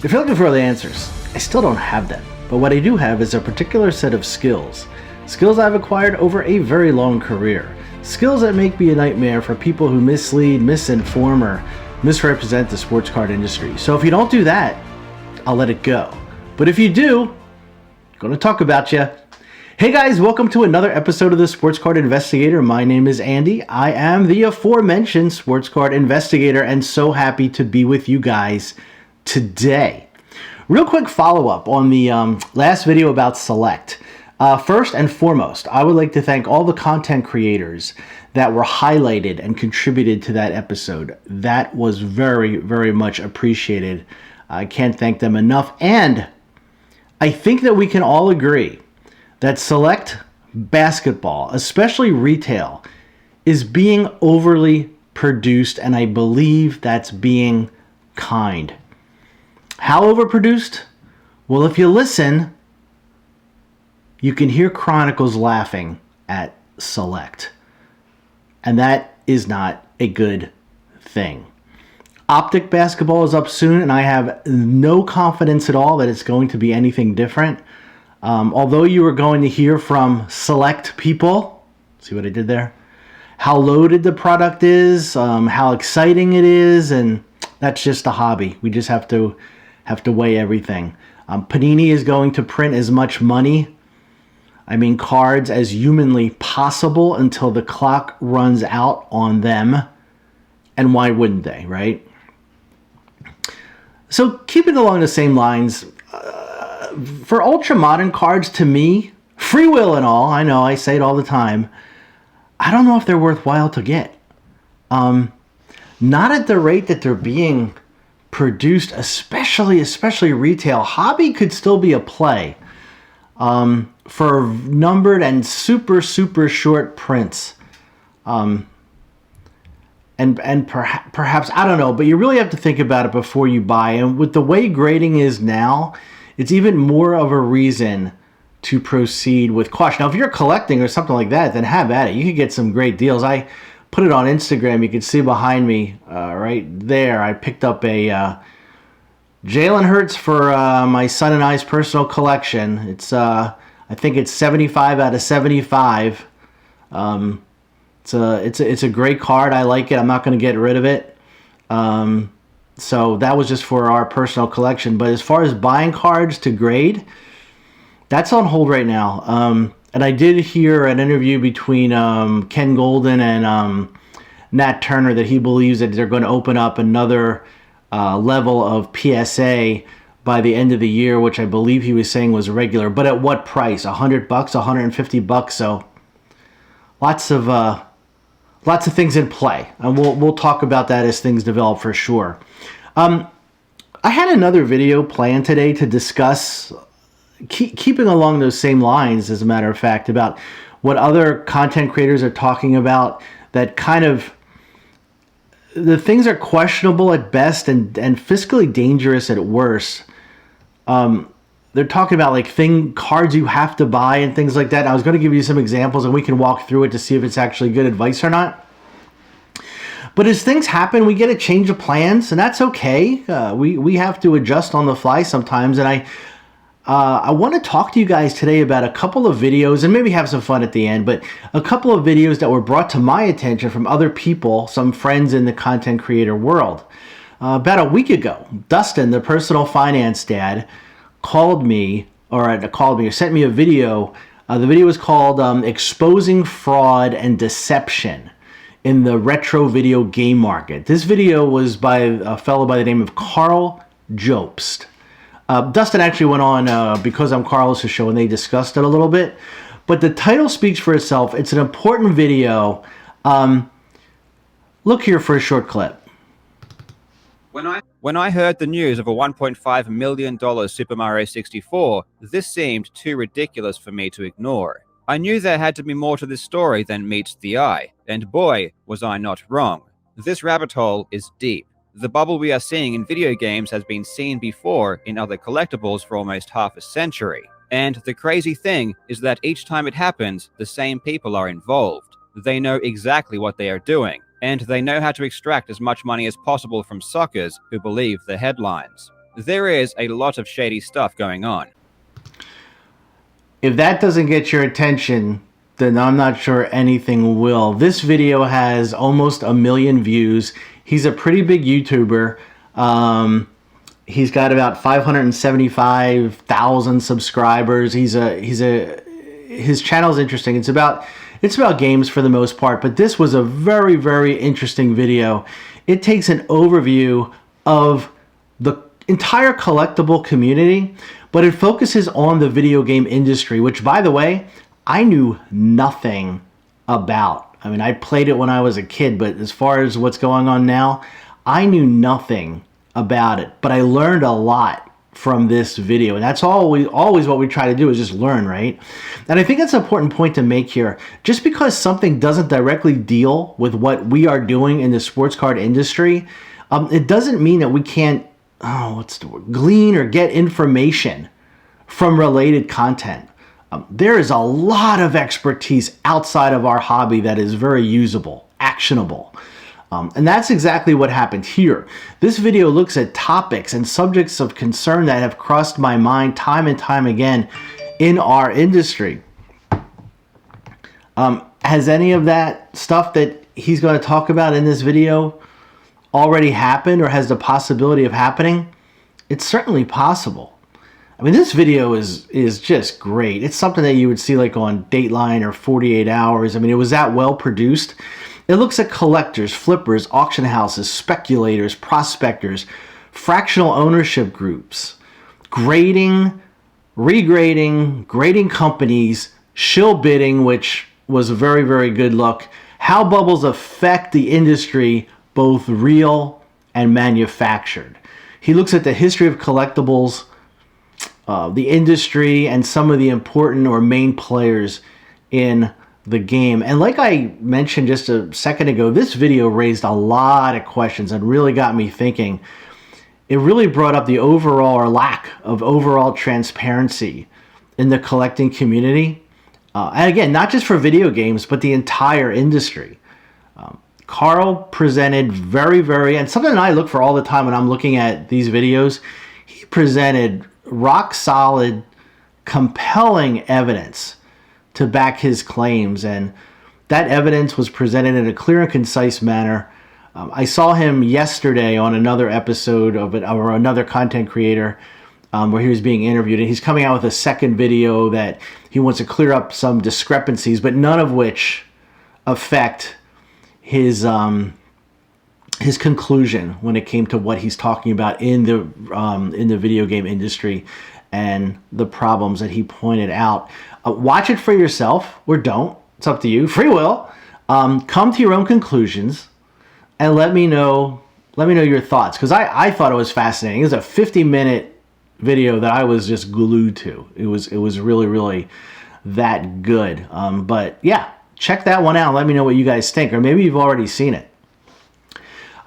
If you're looking for all the answers, I still don't have them. But what I do have is a particular set of skills. Skills I've acquired over a very long career. Skills that make me a nightmare for people who mislead, misinform, or misrepresent the sports card industry. So if you don't do that, I'll let it go. But if you do, I'm going to talk about you. Hey guys, welcome to another episode of the Sports Card Investigator. My name is Andy. I am the aforementioned Sports Card Investigator and so happy to be with you guys today. Real quick follow-up on the last video about Select. First and foremost, I would like to thank all the content creators that were highlighted and contributed to that episode. That was very, very much appreciated. I can't thank them enough. And I think that we can all agree that Select basketball, especially retail, is being overly produced, and I believe that's being kind. How overproduced? Well, if you listen, you can hear Chronicles laughing at Select. And that is not a good thing. Optic basketball is up soon, and I have no confidence at all that it's going to be anything different. Although you are going to hear from select people, see what I did there? How loaded the product is, how exciting it is, and that's just a hobby. We just have to weigh everything. Panini is going to print as much money, cards, as humanly possible until the clock runs out on them. And why wouldn't they, right? So keeping along the same lines, for ultra modern cards, to me, free will and all, I know I say it all the time, I don't know if they're worthwhile to get. Not at the rate that they're being produced, especially retail. Hobby could still be a play for numbered and super short prints. And perhaps, I don't know, but you really have to think about it before you buy. And with the way grading is now, it's even more of a reason to proceed with caution. Now, if you're collecting or something like that, then have at it. You could get some great deals. I put it on Instagram. You can see behind me right there. I picked up a Jalen Hurts for my son and I's personal collection. It's I think it's 75 out of 75. It's a great card. I like it. I'm not going to get rid of it. So that was just for our personal collection. But as far as buying cards to grade, that's on hold right now. And I did hear an interview between Ken Golden and Nat Turner that he believes that they're going to open up another level of PSA by the end of the year, which I believe he was saying was regular. But at what price? $100, $150? So lots of things in play, and we'll talk about that as things develop for sure. I had another video planned today to discuss, keeping along those same lines, as a matter of fact, about what other content creators are talking about, that kind of, the things are questionable at best and fiscally dangerous at worst. They're talking about like cards you have to buy and things like that. I was going to give you some examples and we can walk through it to see if it's actually good advice or not. But as things happen, we get a change of plans, and that's okay. We have to adjust on the fly sometimes. And I want to talk to you guys today about a couple of videos, and maybe have some fun at the end, but a couple of videos that were brought to my attention from other people, some friends in the content creator world. About a week ago, Dustin, the personal finance dad, called me or sent me a video. The video was called Exposing Fraud and Deception in the Retro Video Game Market. This video was by a fellow by the name of Carl Jobst. Dustin actually went on Because I'm Carlos' show, and they discussed it a little bit. But the title speaks for itself. It's an important video. Look here for a short clip. When I heard the news of a $1.5 million Super Mario 64, this seemed too ridiculous for me to ignore. I knew there had to be more to this story than meets the eye, and boy, was I not wrong. This rabbit hole is deep. The bubble we are seeing in video games has been seen before in other collectibles for almost half a century. And the crazy thing is that each time it happens, the same people are involved. They know exactly what they are doing, and they know how to extract as much money as possible from suckers who believe the headlines. There is a lot of shady stuff going on. If that doesn't get your attention, then I'm not sure anything will. This video has almost 1 million views. He's a pretty big YouTuber. He's got about 575,000 subscribers. His channel is interesting. It's about games for the most part, but this was a very, very interesting video. It takes an overview of the entire collectible community, but it focuses on the video game industry, which, by the way, I knew nothing about. I mean, I played it when I was a kid, but as far as what's going on now, I knew nothing about it. But I learned a lot from this video, and that's always what we try to do, is just learn, right? And I think that's an important point to make here. Just because something doesn't directly deal with what we are doing in the sports card industry, it doesn't mean that we can't glean or get information from related content. There is a lot of expertise outside of our hobby that is very usable, actionable. And that's exactly what happened here. This video looks at topics and subjects of concern that have crossed my mind time and time again in our industry. Has any of that stuff that he's going to talk about in this video already happened or has the possibility of happening? It's certainly possible. I mean, this video is just great. It's something that you would see like on Dateline or 48 Hours. I mean, it was that well produced. It looks at collectors, flippers, auction houses, speculators, prospectors, fractional ownership groups, grading, regrading, grading companies, shill bidding, which was a very, very good look, how bubbles affect the industry, both real and manufactured. He looks at the history of collectibles, the industry, and some of the important or main players in the game. And like I mentioned just a second ago, this video raised a lot of questions and really got me thinking. It really brought up the overall or lack of overall transparency in the collecting community. And again, not just for video games, but the entire industry. Carl presented very, and something that I look for all the time when I'm looking at these videos, he presented rock solid, compelling evidence to back his claims, and that evidence was presented in a clear and concise manner. I saw him yesterday on another episode of it, or another content creator, where he was being interviewed, and he's coming out with a second video that he wants to clear up some discrepancies, but none of which affect his conclusion when it came to what he's talking about in the video game industry and the problems that he pointed out. Watch it for yourself, or don't. It's up to you. Free will. Come to your own conclusions, and let me know your thoughts, because I thought it was fascinating. It was a 50-minute video that I was just glued to. It was really, really that good. But yeah, check that one out. Let me know what you guys think, or maybe you've already seen it.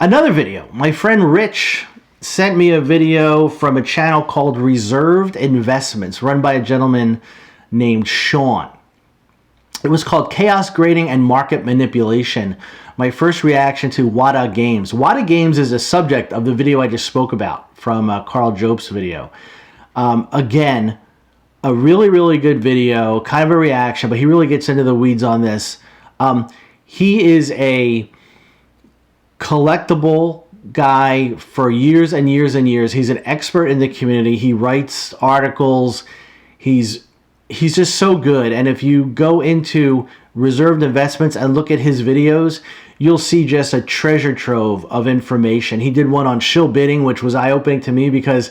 Another video. My friend Rich sent me a video from a channel called Reserved Investments, run by a gentleman named Sean. It was called Chaos Grading and Market Manipulation. My first reaction to Wada Games. Wada Games is a subject of the video I just spoke about from Carl Job's video. Again, a really, really good video, kind of a reaction, but he really gets into the weeds on this. He is a collectible guy for years and years and years. He's an expert in the community. He writes articles. He's just so good. And if you go into Reserved Investments and look at his videos, you'll see just a treasure trove of information. He did one on shill bidding, which was eye-opening to me, because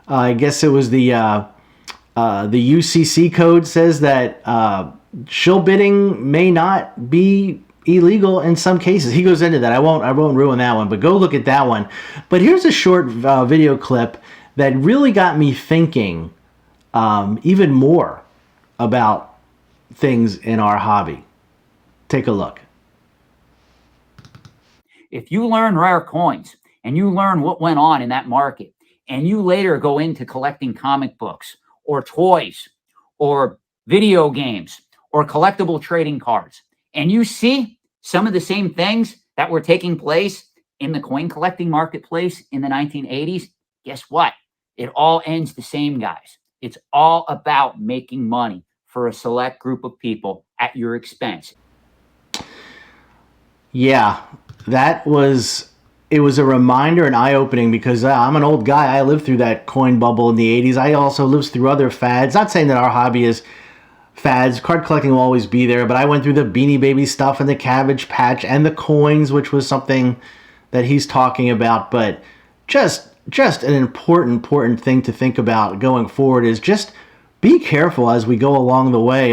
I guess it was the UCC code says that shill bidding may not be illegal in some cases. He goes into that. I won't ruin that one, but go look at that one. But here's a short video clip that really got me thinking even more about things in our hobby. Take a look. If you learn rare coins and you learn what went on in that market, and you later go into collecting comic books or toys or video games or collectible trading cards, and you see some of the same things that were taking place in the coin collecting marketplace in the 1980s, guess what? It all ends the same, guys. It's all about making money for a select group of people at your expense. Yeah, it was a reminder and eye-opening because I'm an old guy. I lived through that coin bubble in the 80s. I also lived through other fads. Not saying that our hobby is fads. Card collecting will always be there, but I went through the Beanie Baby stuff and the Cabbage Patch and the coins, which was something that he's talking about. But just an important thing to think about going forward is just be careful as we go along the way.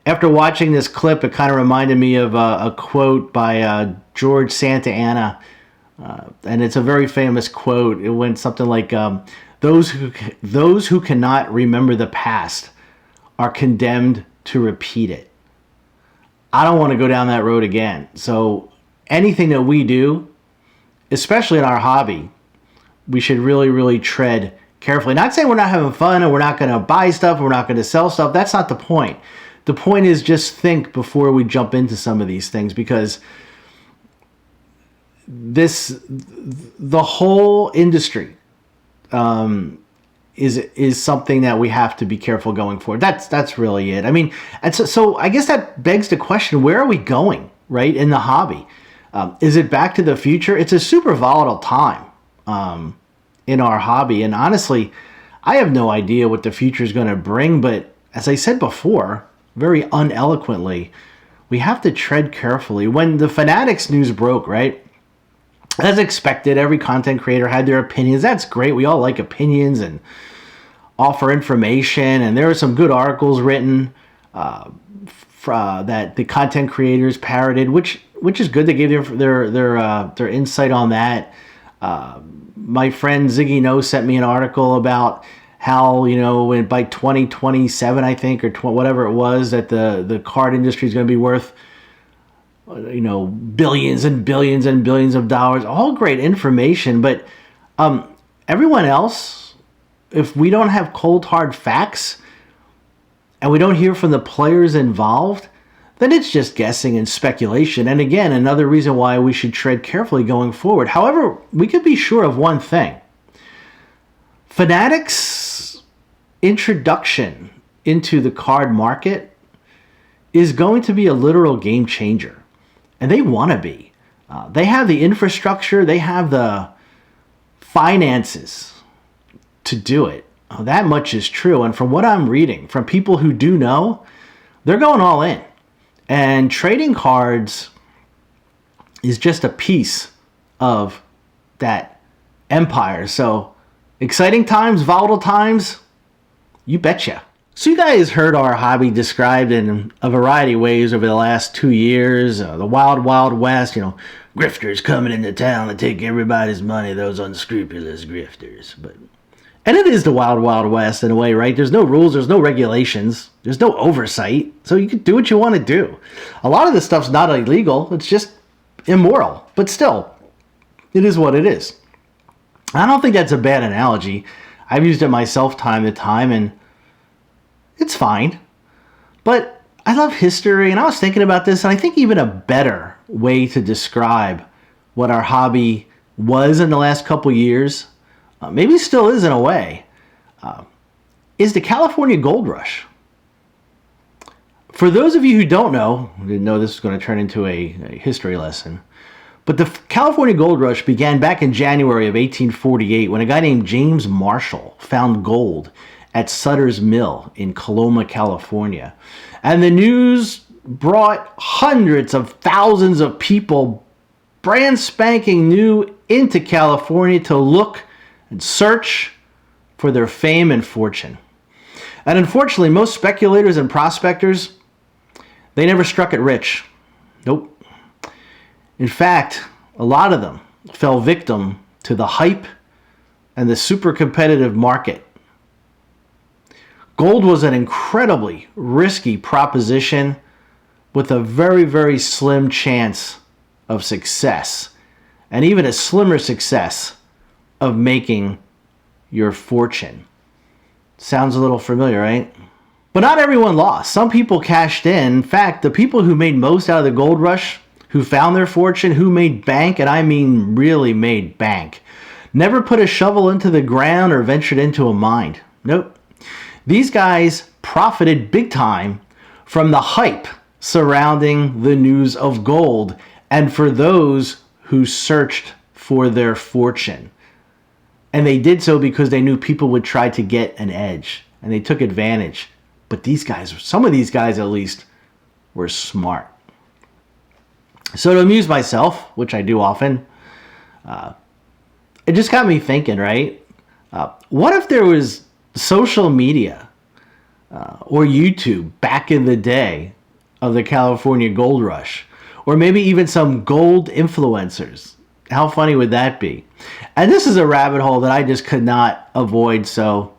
After watching this clip, it kind of reminded me of a quote by George Santa Anna, and it's a very famous quote. It went something like, those who cannot remember the past are condemned to repeat it. I don't want to go down that road again. So anything that we do, especially in our hobby, we should really tread carefully. Not saying we're not having fun and we're not going to buy stuff, we're not going to sell stuff. That's not the point. The point is just think before we jump into some of these things, because the whole industry is something that we have to be careful going forward. That's really it. I mean, and so I guess that begs the question: where are we going, right, in the hobby? Is it back to the future? It's a super volatile time in our hobby, and honestly, I have no idea what the future is going to bring. But as I said before, very uneloquently, we have to tread carefully. When the Fanatics news broke, right? As expected, every content creator had their opinions. That's great. We all like opinions and offer information. And there were some good articles written that the content creators parroted, which is good. They gave their insight on that. My friend Ziggy No sent me an article about how, by 2027, I think, or whatever it was, that the card industry is going to be worth billions and billions and billions of dollars. All great information, but everyone else, if we don't have cold hard facts and we don't hear from the players involved, then it's just guessing and speculation. And again, another reason why we should tread carefully going forward. However, we could be sure of one thing: Fanatics' introduction into the card market is going to be a literal game changer. And they want to be. They have the infrastructure. They have the finances to do it. That much is true. And from what I'm reading, from people who do know, they're going all in. And trading cards is just a piece of that empire. So exciting times, volatile times, you betcha. So you guys heard our hobby described in a variety of ways over the last 2 years. The wild, wild west, grifters coming into town to take everybody's money, those unscrupulous grifters. And it is the wild, wild west in a way, right? There's no rules, there's no regulations, there's no oversight. So you can do what you want to do. A lot of this stuff's not illegal, it's just immoral. But still, it is what it is. I don't think that's a bad analogy. I've used it myself time to time, and it's fine. But I love history, and I was thinking about this, and I think even a better way to describe what our hobby was in the last couple years, maybe still is in a way, is the California Gold Rush. For those of you who don't know, didn't know this was going to turn into a history lesson, but the California Gold Rush began back in January of 1848 when a guy named James Marshall found gold at Sutter's Mill in Coloma, California. And the news brought hundreds of thousands of people, brand spanking new, into California to look and search for their fame and fortune. And unfortunately, most speculators and prospectors, they never struck it rich. Nope. In fact, a lot of them fell victim to the hype and the super competitive market. Gold was an incredibly risky proposition with a very, very slim chance of success, and even a slimmer success of making your fortune. Sounds a little familiar, right? But not everyone lost. Some people cashed in. In fact, the people who made most out of the gold rush, who found their fortune, who made bank, and I mean really made bank, Never put a shovel into the ground or ventured into a mine. Nope. These guys profited big time from the hype surrounding the news of gold and for those who searched for their fortune. And they did so because they knew people would try to get an edge, and they took advantage. But these guys, some of these guys at least, were smart. So to amuse myself, which I do often, it just got me thinking, right? What if there was social media or YouTube back in the day of the California gold rush? Or maybe even some gold influencers. How funny would that be? And this is a rabbit hole that I just could not avoid, so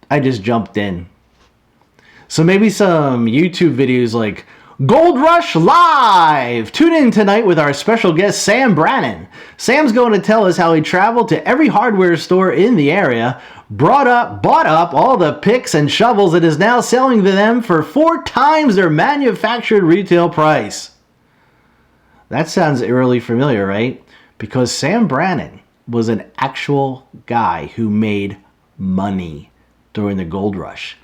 I just jumped in. So maybe some YouTube videos like Gold Rush Live! Tune in tonight with our special guest, Sam Brannan. Sam's going to tell us how he traveled to every hardware store in the area, bought up all the picks and shovels, and is now selling them for 4 times their manufactured retail price. That sounds eerily familiar, right? Because Sam Brannan was an actual guy who made money during the gold rush.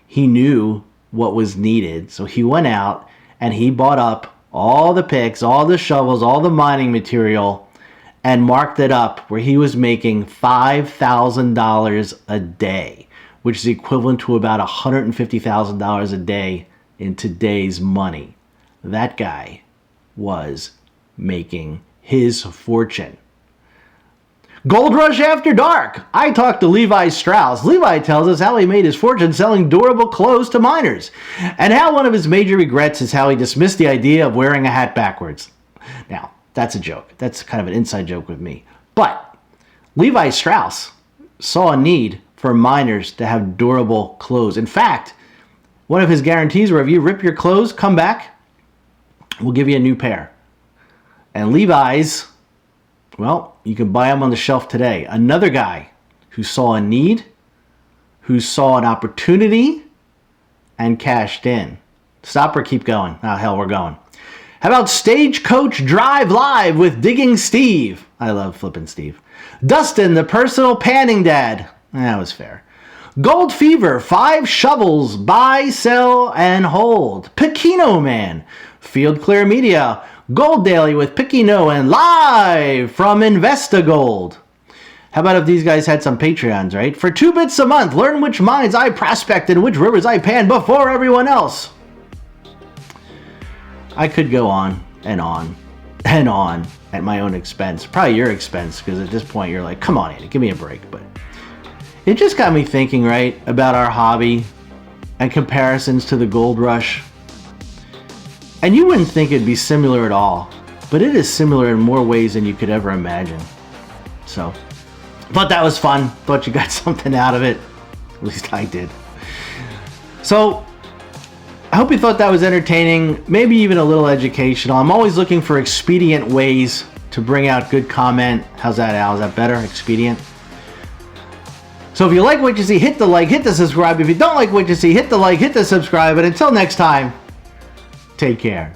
He knew what was needed, so he went out and he bought up all the picks, all the shovels, all the mining material, and marked it up where he was making $5,000 a day, which is equivalent to about $150,000 a day in today's money. That guy was making his fortune. Gold Rush After Dark. I talked to Levi Strauss. Levi tells us how he made his fortune selling durable clothes to miners, and how one of his major regrets is how he dismissed the idea of wearing a hat backwards. Now, that's a joke. That's kind of an inside joke with me. But Levi Strauss saw a need for miners to have durable clothes. In fact, one of his guarantees were if you rip your clothes, come back, we'll give you a new pair. And Levi's, well, you can buy them on the shelf today. Another guy who saw a need, who saw an opportunity, and cashed in. Stop or keep going? Oh, hell, we're going. How about Stagecoach Drive Live with Digging Steve? I love flipping Steve. Dustin, the personal panning dad. That was fair. Gold Fever, 5 shovels, buy, sell, and hold. Pequeno Man, Field Clear Media, Gold Daily with Pequeno, and live from InvestiGold. How about if these guys had some Patreons, right? For 2 bits a month, learn which mines I prospect and which rivers I pan before everyone else. I could go on and on and on at my own expense. Probably your expense, because at this point you're like, come on, Andy, give me a break. But it just got me thinking, right, about our hobby and comparisons to the gold rush. And you wouldn't think it'd be similar at all, but it is similar in more ways than you could ever imagine. So, thought that was fun. Thought you got something out of it. At least I did. So, I hope you thought that was entertaining, maybe even a little educational. I'm always looking for expedient ways to bring out good comment. How's that, Al? Is that better? Expedient? So if you like what you see, hit the like, hit the subscribe. If you don't like what you see, hit the like, hit the subscribe. And until next time, take care.